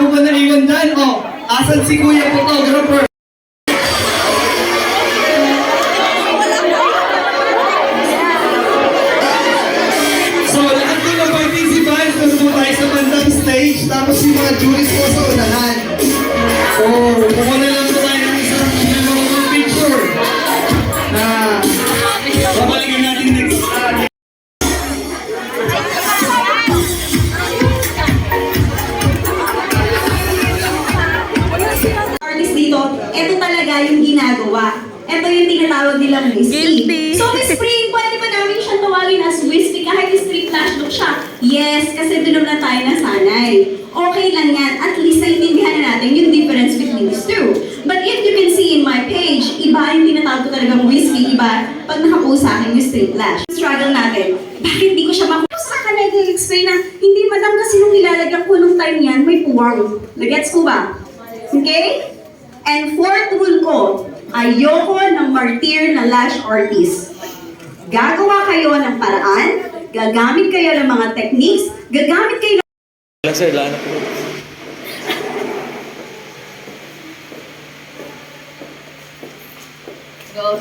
mo ba naiwan dyan? O, asan si Kuya Photographer? So, lahat ng mga participants, nandun tayo sa bandang stage, tapos yung mga juries po sa unahan. So, kuha na lang po tayo ng isang mga picture na babalikan natin next. Artist dito, ito talaga yung ginagawa. Ito yung tinatawag nilang Wispy. So, Miss Spring, pwede ba namin siyang tawagin as Wispy kahit street flash look siya? Yes, kasi doon naman tayo nasanay. Okay lang yan. At least naiintindihan na natin yung difference between these two. But if you can see in my page, iba yung tinatawag ko talagang Wispy, iba pag nakapost sa akin yung street flash. Struggle natin. Bakit di ko siya makuha? Sa kanila i-explain na, hindi madam kasi nung nilalagyan ko nung time yan, may puwang. Nagets ko ba? Okay? And fourth rule ko, ayoko ng martyr na lash artist. Gagawa kayo ng paraan, gagamit kayo ng mga techniques, gagamit kayo ng... Sir, lahat na po. Go.